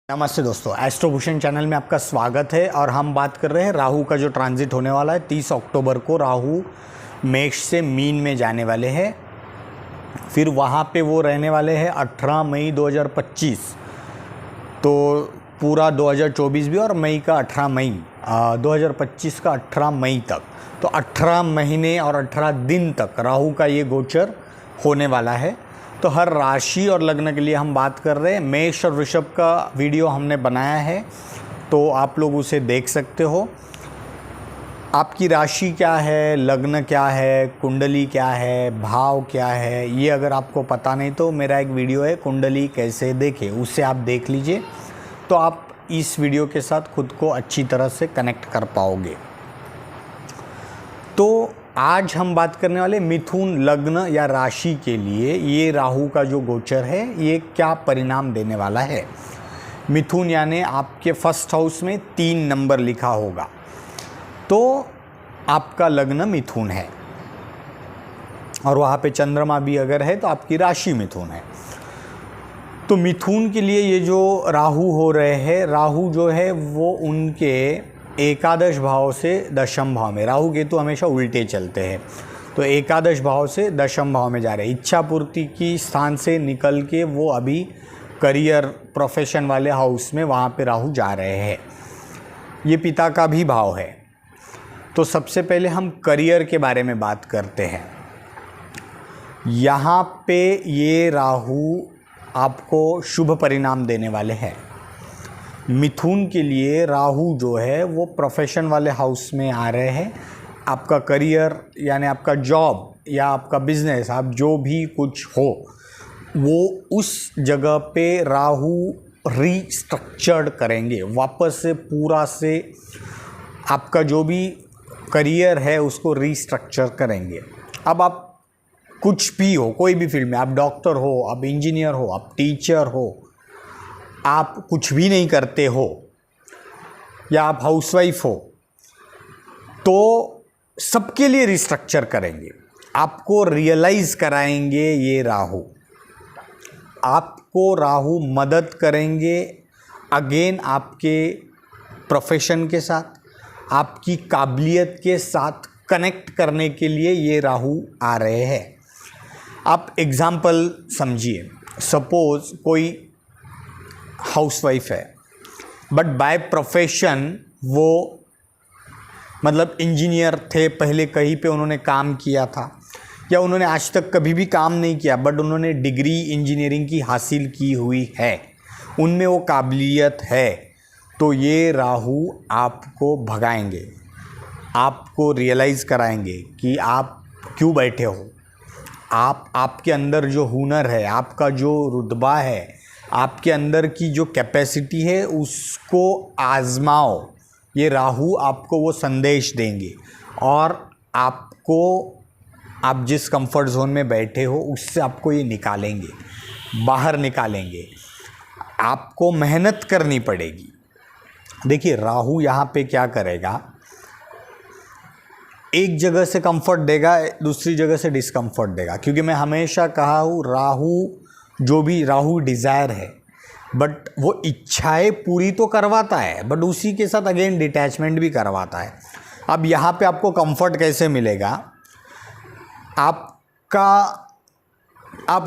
नमस्ते दोस्तों, एस्ट्रोभूषण चैनल में आपका स्वागत है। और हम बात कर रहे हैं राहु का जो ट्रांजिट होने वाला है। 30 अक्टूबर को राहु मेष से मीन में जाने वाले हैं। फिर वहाँ पे वो रहने वाले हैं 18 मई 2025। तो पूरा 2024 भी और मई का 18 मई 2025 का 18 मई तक, तो 18 महीने और 18 दिन तक राहु का ये गोचर होने वाला है। तो हर राशि और लग्न के लिए हम बात कर रहे हैं। मेष और वृषभ का वीडियो हमने बनाया है, तो आप लोग उसे देख सकते हो। आपकी राशि क्या है, लग्न क्या है, कुंडली क्या है, भाव क्या है, ये अगर आपको पता नहीं तो मेरा एक वीडियो है कुंडली कैसे देखें, उससे आप देख लीजिए, तो आप इस वीडियो के साथ खुद को अच्छी तरह से कनेक्ट कर पाओगे। तो आज हम बात करने वाले मिथुन लग्न या राशि के लिए ये राहु का जो गोचर है ये क्या परिणाम देने वाला है। मिथुन यानी आपके फर्स्ट हाउस में 3 नंबर लिखा होगा, तो आपका लग्न मिथुन है और वहाँ पे चंद्रमा भी अगर है तो आपकी राशि मिथुन है। तो मिथुन के लिए ये जो राहु हो रहे हैं, राहु जो है वो उनके एकादश भाव से दशम भाव में, राहु केतु हमेशा उल्टे चलते हैं, तो एकादश भाव से दशम भाव में जा रहे हैं। इच्छा पूर्ति की स्थान से निकल के वो अभी करियर प्रोफेशन वाले हाउस में वहाँ पे राहु जा रहे हैं। ये पिता का भी भाव है। तो सबसे पहले हम करियर के बारे में बात करते हैं। यहाँ पे ये राहु आपको शुभ परिणाम देने वाले हैं। मिथुन के लिए राहु जो है वो प्रोफेशन वाले हाउस में आ रहे हैं। आपका करियर यानी आपका जॉब या आपका बिजनेस, आप जो भी कुछ हो वो उस जगह पे राहु रीस्ट्रक्चर्ड करेंगे, वापस से पूरा से आपका जो भी करियर है उसको रीस्ट्रक्चर करेंगे। अब आप कुछ भी हो, कोई भी फील्ड में, आप डॉक्टर हो, आप इंजीनियर हो, आप टीचर हो, आप कुछ भी नहीं करते हो या आप हाउसवाइफ हो, तो सबके लिए रिस्ट्रक्चर करेंगे। आपको रियलाइज कराएंगे ये राहु, आपको राहु मदद करेंगे अगेन आपके प्रोफेशन के साथ, आपकी काबिलियत के साथ कनेक्ट करने के लिए ये राहु आ रहे हैं। आप एग्जाम्पल समझिए, सपोज कोई हाउसवाइफ है बट बाय प्रोफेशन वो मतलब इंजीनियर थे, पहले कहीं पे उन्होंने काम किया था या उन्होंने आज तक कभी भी काम नहीं किया, बट उन्होंने डिग्री इंजीनियरिंग की हासिल की हुई है, उनमें वो काबिलियत है, तो ये राहु आपको भगाएंगे, आपको रियलाइज़ कराएंगे कि आप क्यों बैठे हो। आपके अंदर जो हुनर है, आपका जो रुतबा है, आपके अंदर की जो कैपेसिटी है उसको आजमाओ। ये राहु आपको वो संदेश देंगे और आपको, आप जिस कंफर्ट जोन में बैठे हो उससे आपको ये निकालेंगे, बाहर निकालेंगे। आपको मेहनत करनी पड़ेगी। देखिए राहु यहाँ पे क्या करेगा, एक जगह से कंफर्ट देगा, दूसरी जगह से डिस्कम्फर्ट देगा। क्योंकि मैं हमेशा कहा हूँ राहु जो भी राहु डिज़ायर है, बट वो इच्छाएं पूरी तो करवाता है, बट उसी के साथ अगेन डिटैचमेंट भी करवाता है। अब यहाँ पे आपको कंफर्ट कैसे मिलेगा, आप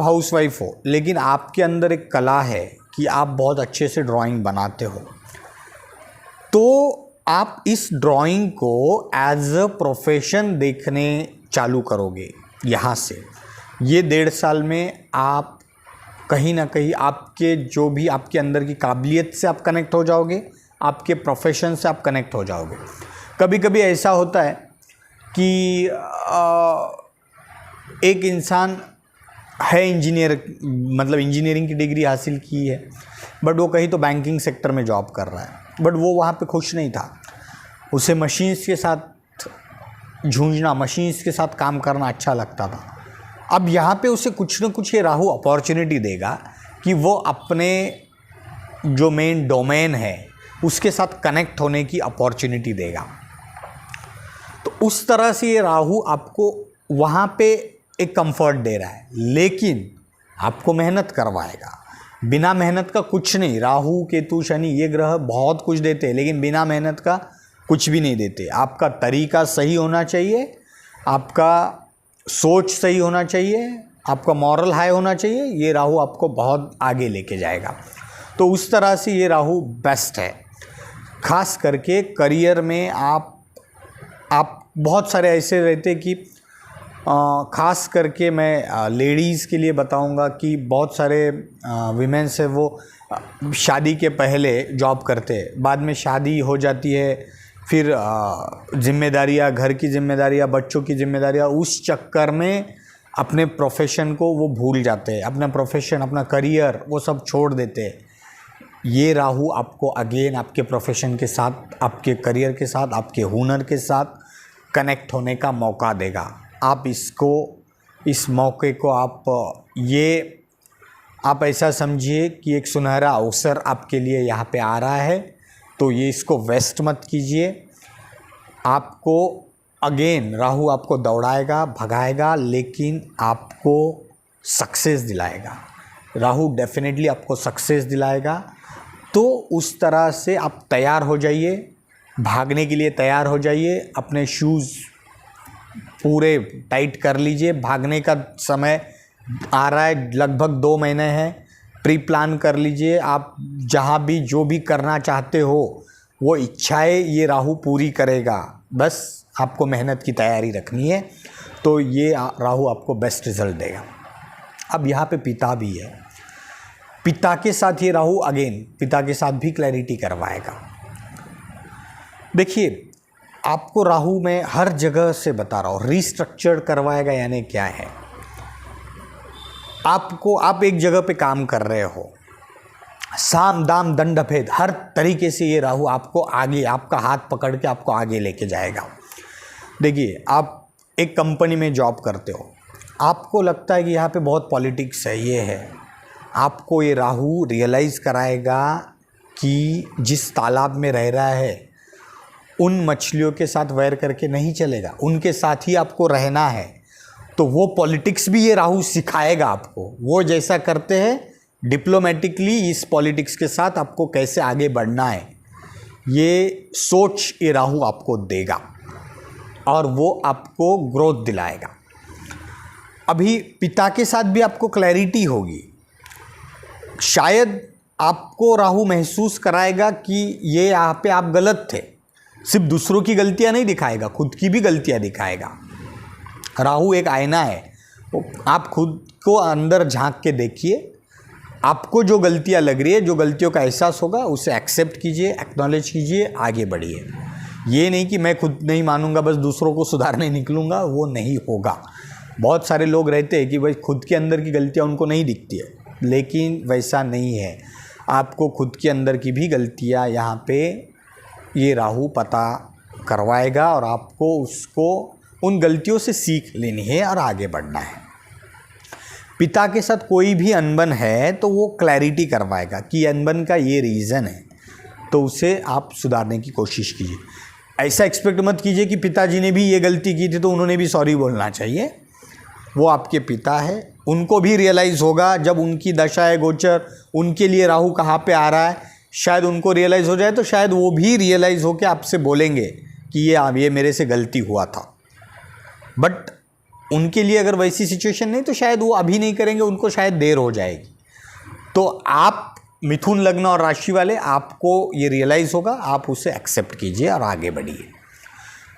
हाउसवाइफ हो लेकिन आपके अंदर एक कला है कि आप बहुत अच्छे से ड्राइंग बनाते हो, तो आप इस ड्राइंग को एज अ प्रोफेशन देखने चालू करोगे। यहाँ से ये 1.5 साल में आप कहीं ना कहीं आपके जो भी आपके अंदर की काबिलियत से आप कनेक्ट हो जाओगे, आपके प्रोफेशन से आप कनेक्ट हो जाओगे। कभी कभी ऐसा होता है कि एक इंसान है इंजीनियर, मतलब इंजीनियरिंग की डिग्री हासिल की है, बट वो कहीं तो बैंकिंग सेक्टर में जॉब कर रहा है, बट वो वहाँ पे खुश नहीं था। उसे मशीन्स के साथ झूंझना, मशीन्स के साथ काम करना अच्छा लगता था। अब यहाँ पे उसे कुछ न कुछ ये राहु अपॉर्चुनिटी देगा कि वो अपने जो मेन डोमेन है उसके साथ कनेक्ट होने की अपॉर्चुनिटी देगा। तो उस तरह से ये राहु आपको वहाँ पे एक कंफर्ट दे रहा है, लेकिन आपको मेहनत करवाएगा, बिना मेहनत का कुछ नहीं। राहु केतु शनि ये ग्रह बहुत कुछ देते हैं, लेकिन बिना मेहनत का कुछ भी नहीं देते। आपका तरीका सही होना चाहिए, आपका सोच सही होना चाहिए, आपका मॉरल हाई होना चाहिए, ये राहु आपको बहुत आगे लेके जाएगा। तो उस तरह से ये राहु बेस्ट है। खास करके करियर में आप बहुत सारे ऐसे रहते कि खास करके मैं लेडीज़ के लिए बताऊंगा कि बहुत सारे विमेंस है वो शादी के पहले जॉब करते हैं, बाद में शादी हो जाती है, फिर जिम्मेदारियां, घर की जिम्मेदारियां, बच्चों की जिम्मेदारियां, उस चक्कर में अपने प्रोफेशन को वो भूल जाते हैं, अपना प्रोफेशन, अपना करियर वो सब छोड़ देते हैं। ये राहु आपको अगेन आपके प्रोफेशन के साथ, आपके करियर के साथ, आपके हुनर के साथ कनेक्ट होने का मौका देगा। आप इस मौके को आप ऐसा समझिए कि एक सुनहरा अवसर आपके लिए यहाँ पे आ रहा है, तो ये इसको वेस्ट मत कीजिए। आपको अगेन राहु आपको दौड़ाएगा, भगाएगा, लेकिन आपको सक्सेस दिलाएगा। राहु डेफिनेटली आपको सक्सेस दिलाएगा। तो उस तरह से आप तैयार हो जाइए, भागने के लिए तैयार हो जाइए, अपने शूज़ पूरे टाइट कर लीजिए। भागने का समय आ रहा है, लगभग 2 महीने हैं, प्री प्लान कर लीजिए। आप जहाँ भी जो भी करना चाहते हो वो इच्छाएं ये राहु पूरी करेगा, बस आपको मेहनत की तैयारी रखनी है। तो ये राहु आपको बेस्ट रिजल्ट देगा। अब यहाँ पे पिता भी है, पिता के साथ ये राहु अगेन पिता के साथ भी क्लैरिटी करवाएगा। देखिए, आपको राहु में हर जगह से बता रहा हूँ रीस्ट्रक्चर्ड करवाएगा, यानी क्या है, आप एक जगह पे काम कर रहे हो, साम दाम दंड भेद हर तरीके से ये राहु आपको आगे, आपका हाथ पकड़ के आपको आगे लेके जाएगा। देखिए, आप एक कंपनी में जॉब करते हो, आपको लगता है कि यहाँ पे बहुत पॉलिटिक्स है, ये है, आपको ये राहु रियलाइज़ कराएगा कि जिस तालाब में रह रहा है उन मछलियों के साथ वैर करके नहीं चलेगा, उनके साथ ही आपको रहना है। तो वो पॉलिटिक्स भी ये राहु सिखाएगा आपको, वो जैसा करते हैं डिप्लोमेटिकली इस पॉलिटिक्स के साथ आपको कैसे आगे बढ़ना है, ये सोच ये राहु आपको देगा और वो आपको ग्रोथ दिलाएगा। अभी पिता के साथ भी आपको क्लैरिटी होगी, शायद आपको राहु महसूस कराएगा कि ये यहाँ पे आप गलत थे। सिर्फ दूसरों की गलतियाँ नहीं दिखाएगा, खुद की भी गलतियाँ दिखाएगा। राहु एक आईना है, आप खुद को अंदर झांक के देखिए, आपको जो गलतियाँ लग रही है, जो गलतियों का एहसास होगा उसे एक्सेप्ट कीजिए, एक्नॉलेज कीजिए, आगे बढ़िए। ये नहीं कि मैं खुद नहीं मानूंगा बस दूसरों को सुधारने निकलूँगा, वो नहीं होगा। बहुत सारे लोग रहते हैं कि भाई खुद के अंदर की गलतियाँ उनको नहीं दिखती है, लेकिन वैसा नहीं है। आपको खुद के अंदर की भी गलतियाँ यहाँ पे ये राहु पता करवाएगा और आपको उन गलतियों से सीख लेनी है और आगे बढ़ना है। पिता के साथ कोई भी अनबन है तो वो क्लैरिटी करवाएगा कि अनबन का ये रीज़न है, तो उसे आप सुधारने की कोशिश कीजिए। ऐसा एक्सपेक्ट मत कीजिए कि पिताजी ने भी ये गलती की थी तो उन्होंने भी सॉरी बोलना चाहिए। वो आपके पिता है, उनको भी रियलाइज़ होगा जब उनकी दशा है गोचर, उनके लिए राहु कहाँ पे आ रहा है, शायद उनको रियलाइज़ हो जाए तो शायद वो भी रियलाइज़ होकर आपसे बोलेंगे कि ये मेरे से गलती हुआ था। बट उनके लिए अगर वैसी सिचुएशन नहीं तो शायद वो अभी नहीं करेंगे, उनको शायद देर हो जाएगी। तो आप मिथुन लग्न और राशि वाले, आपको ये रियलाइज़ होगा, आप उसे एक्सेप्ट कीजिए और आगे बढ़िए।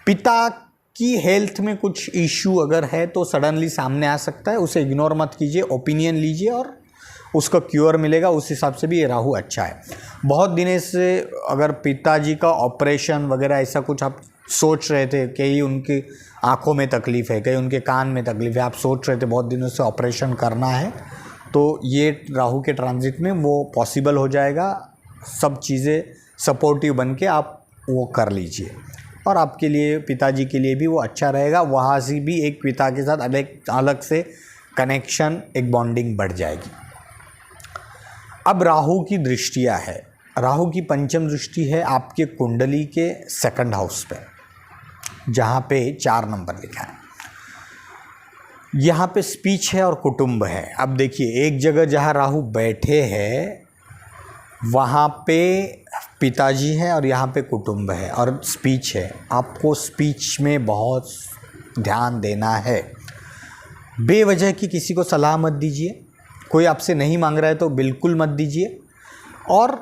पिता की हेल्थ में कुछ इश्यू अगर है तो सडनली सामने आ सकता है, उसे इग्नोर मत कीजिए, ओपिनियन लीजिए और उसका क्योर मिलेगा। उस हिसाब से भी ये राहु अच्छा है। बहुत दिनों से अगर पिताजी का ऑपरेशन वगैरह ऐसा कुछ आप सोच रहे थे, कहीं उनकी आँखों में तकलीफ़ है, कहीं उनके कान में तकलीफ़ है, आप सोच रहे थे बहुत दिनों से ऑपरेशन करना है, तो ये राहु के ट्रांजिट में वो पॉसिबल हो जाएगा। सब चीज़ें सपोर्टिव बन के आप वो कर लीजिए और आपके लिए, पिताजी के लिए भी वो अच्छा रहेगा। वहाँ से भी एक पिता के साथ अलग से कनेक्शन, एक बॉन्डिंग बढ़ जाएगी। अब राहु की दृष्टियाँ है, राहु की पंचम दृष्टि है आपके कुंडली के 2nd हाउस पे, जहाँ पे 4 नंबर लिखा है। यहाँ पे स्पीच है और कुटुंब है। अब देखिए, एक जगह जहाँ राहु बैठे हैं वहाँ पे पिताजी है और यहाँ पे कुटुंब है और स्पीच है। आपको स्पीच में बहुत ध्यान देना है। बेवजह की किसी को सलाह मत दीजिए। कोई आपसे नहीं मांग रहा है तो बिल्कुल मत दीजिए। और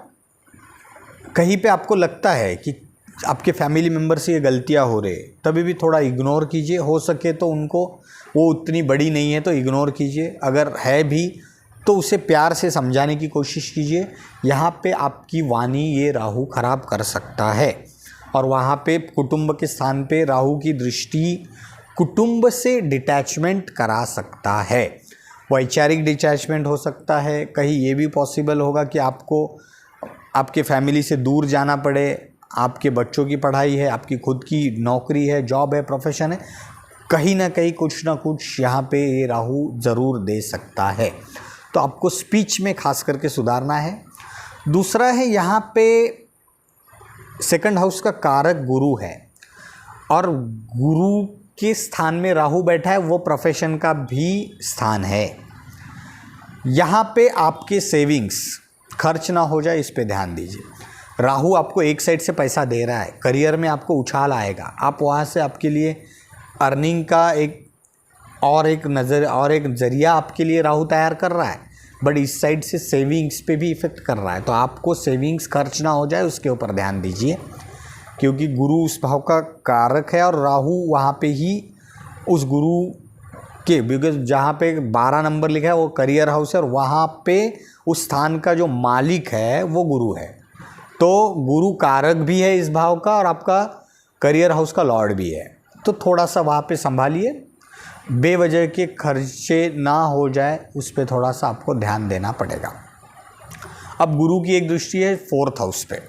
कहीं पे आपको लगता है कि आपके फैमिली मेम्बर से ये गलतियाँ हो रही, तभी भी थोड़ा इग्नोर कीजिए। हो सके तो उनको, वो उतनी बड़ी नहीं है तो इग्नोर कीजिए। अगर है भी तो उसे प्यार से समझाने की कोशिश कीजिए। यहाँ पे आपकी वाणी ये राहु खराब कर सकता है। और वहाँ पे कुटुंब के स्थान पे राहु की दृष्टि कुटुंब से डिटैचमेंट करा सकता है। वैचारिक डिटैचमेंट हो सकता है। कहीं ये भी पॉसिबल होगा कि आपको आपके फैमिली से दूर जाना पड़े। आपके बच्चों की पढ़ाई है, आपकी खुद की नौकरी है, जॉब है, प्रोफेशन है, कहीं ना कहीं कुछ ना कुछ यहाँ पे ये राहु ज़रूर दे सकता है। तो आपको स्पीच में खास करके सुधारना है। दूसरा है, यहाँ पे सेकंड हाउस का कारक गुरु है और गुरु के स्थान में राहु बैठा है, वो प्रोफेशन का भी स्थान है। यहाँ पे आपके सेविंग्स खर्च ना हो जाए, इस पे ध्यान दीजिए। राहु आपको एक साइड से पैसा दे रहा है, करियर में आपको उछाल आएगा, आप वहाँ से आपके लिए अर्निंग का एक ज़रिया आपके लिए राहु तैयार कर रहा है। बट इस साइड से सेविंग्स पे भी इफ़ेक्ट कर रहा है। तो आपको सेविंग्स खर्च ना हो जाए, उसके ऊपर ध्यान दीजिए, क्योंकि गुरु उस भाव का कारक है और राहु वहाँ पे ही उस गुरु के, बिकॉज जहाँ पे 12 नंबर लिखा है वो करियर हाउस है और वहाँ पे उस स्थान का जो मालिक है वो गुरु है। तो गुरु कारक भी है इस भाव का और आपका करियर हाउस का लॉर्ड भी है। तो थोड़ा सा वहाँ पे संभालिए, बेवजह के खर्चे ना हो जाए, उस पर थोड़ा सा आपको ध्यान देना पड़ेगा। अब गुरु की एक दृष्टि है 4th हाउस पे।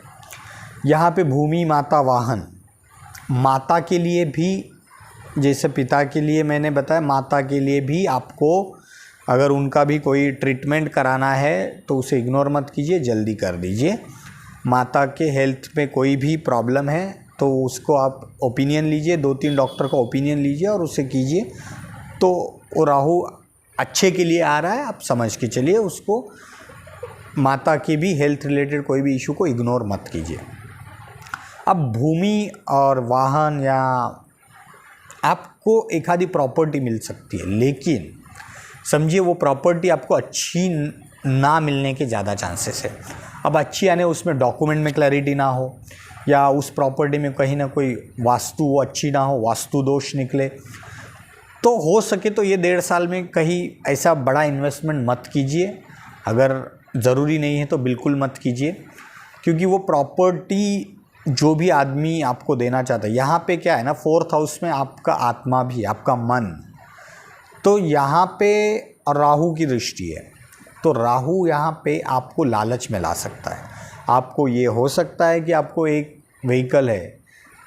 यहाँ पे भूमि, माता, वाहन, माता के लिए भी, जैसे पिता के लिए मैंने बताया, माता के लिए भी आपको अगर उनका भी कोई ट्रीटमेंट कराना है तो उसे इग्नोर मत कीजिए, जल्दी कर दीजिए। माता के हेल्थ में कोई भी प्रॉब्लम है तो उसको आप ओपिनियन लीजिए, 2-3 डॉक्टर का ओपिनियन लीजिए और उसे कीजिए। तो वो राहु अच्छे के लिए आ रहा है, आप समझ के चलिए उसको। माता की भी हेल्थ रिलेटेड कोई भी इशू को इग्नोर मत कीजिए। अब भूमि और वाहन या आपको एक आधी प्रॉपर्टी मिल सकती है, लेकिन समझिए वो प्रॉपर्टी आपको अच्छी ना मिलने के ज़्यादा चांसेस है। अब अच्छी यानी उसमें डॉक्यूमेंट में क्लैरिटी ना हो, या उस प्रॉपर्टी में कहीं ना कोई वास्तु वो अच्छी ना हो, वास्तु दोष निकले। तो हो सके तो ये 1.5 साल में कहीं ऐसा बड़ा इन्वेस्टमेंट मत कीजिए। अगर ज़रूरी नहीं है तो बिल्कुल मत कीजिए, क्योंकि वो प्रॉपर्टी जो भी आदमी आपको देना चाहता है, यहाँ पे क्या है ना, 4th हाउस में आपका आत्मा भी, आपका मन, तो यहाँ पे राहु की दृष्टि है। तो राहु यहाँ पे आपको लालच में ला सकता है। आपको ये हो सकता है कि आपको एक व्हीकल है,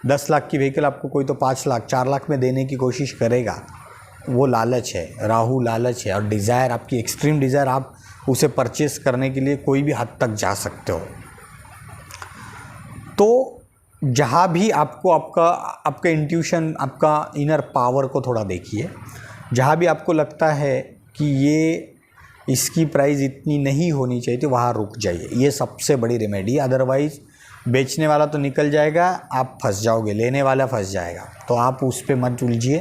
10 लाख की व्हीकल आपको कोई तो 5 लाख 4 लाख में देने की कोशिश करेगा। वो लालच है, राहु लालच है। और डिज़ायर, आपकी एक्सट्रीम डिज़ायर, आप उसे परचेस करने के लिए कोई भी हद तक जा सकते हो। तो जहाँ भी आपको आपका इंट्यूशन, आपका इनर पावर को थोड़ा देखिए। जहाँ भी आपको लगता है कि ये इसकी प्राइस इतनी नहीं होनी चाहिए तो वहाँ रुक जाइए। ये सबसे बड़ी रेमेडी। अदरवाइज़ बेचने वाला तो निकल जाएगा, आप फंस जाओगे, लेने वाला फंस जाएगा। तो आप उस पर मत उलझिए।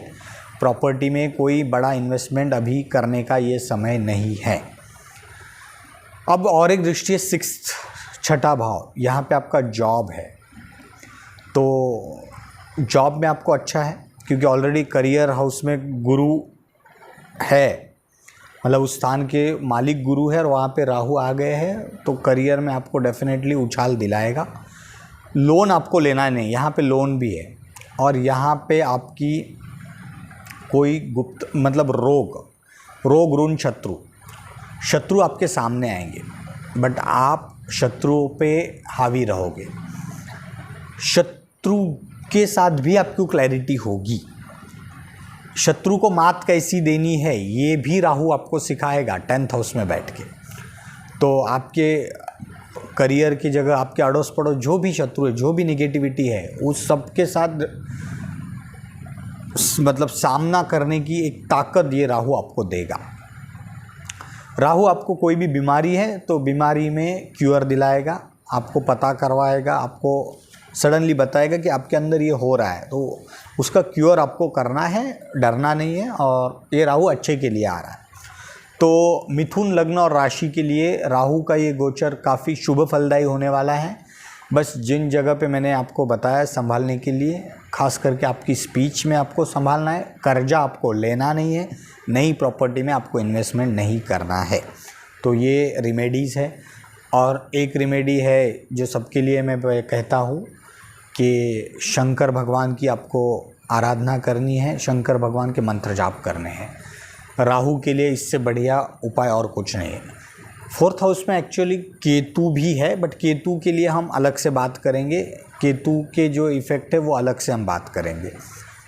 प्रॉपर्टी में कोई बड़ा इन्वेस्टमेंट अभी करने का ये समय नहीं है। अब और एक दृष्टि है 6th, 6ठा भाव। यहाँ पे आपका जॉब है। तो जॉब में आपको अच्छा है, क्योंकि ऑलरेडी करियर हाउस में गुरु है, मतलब उस स्थान के मालिक गुरु है और वहाँ पे राहु आ गए हैं। तो करियर में आपको डेफिनेटली उछाल दिलाएगा। लोन आपको लेना नहीं, यहाँ पे लोन भी है। और यहाँ पे आपकी कोई गुप्त, मतलब रोग ऋण शत्रु आपके सामने आएंगे, बट आप शत्रुओं पे हावी रहोगे। शत्रु के साथ भी आपको क्लैरिटी होगी। शत्रु को मात कैसी देनी है ये भी राहु आपको सिखाएगा 10th हाउस में बैठ के। तो आपके करियर की जगह आपके अड़ोस पड़ोस जो भी शत्रु है, जो भी निगेटिविटी है, उस सब के साथ मतलब सामना करने की एक ताकत ये राहु आपको देगा। राहु आपको कोई भी बीमारी है तो बीमारी में क्योर दिलाएगा, आपको पता करवाएगा, आपको सडनली बताएगा कि आपके अंदर ये हो रहा है, तो उसका क्योर आपको करना है, डरना नहीं है, और ये राहु अच्छे के लिए आ रहा है। तो मिथुन लग्न और राशि के लिए राहु का ये गोचर काफ़ी शुभ फलदायी होने वाला है। बस जिन जगह पे मैंने आपको बताया संभालने के लिए, खास करके आपकी स्पीच में आपको संभालना है, कर्जा आपको लेना नहीं है, नई प्रॉपर्टी में आपको इन्वेस्टमेंट नहीं करना है। तो ये रिमेडीज़ है। और एक रिमेडी है जो सबके लिए मैं कहता हूँ कि शंकर भगवान की आपको आराधना करनी है, शंकर भगवान के मंत्र जाप करने हैं। राहु के लिए इससे बढ़िया उपाय और कुछ नहीं है। 4th हाउस में एक्चुअली केतु भी है, बट केतु के लिए हम अलग से बात करेंगे, केतु के जो इफ़ेक्ट है वो अलग से हम बात करेंगे।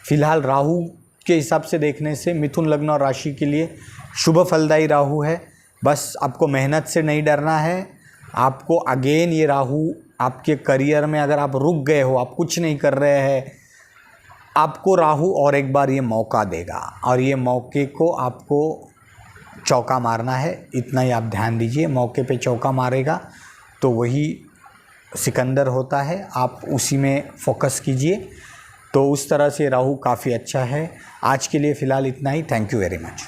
फिलहाल राहु के हिसाब से देखने से मिथुन लग्न और राशि के लिए शुभ फलदायी राहु है। बस आपको मेहनत से नहीं डरना है। आपको अगेन ये राहु आपके करियर में, अगर आप रुक गए हो, आप कुछ नहीं कर रहे हैं, आपको राहु और एक बार ये मौका देगा, और ये मौके को आपको चौका मारना है। इतना ही आप ध्यान दीजिए, मौके पे चौका मारेगा तो वही सिकंदर होता है, आप उसी में फोकस कीजिए। तो उस तरह से राहु काफ़ी अच्छा है। आज के लिए फ़िलहाल इतना ही। Thank you very much.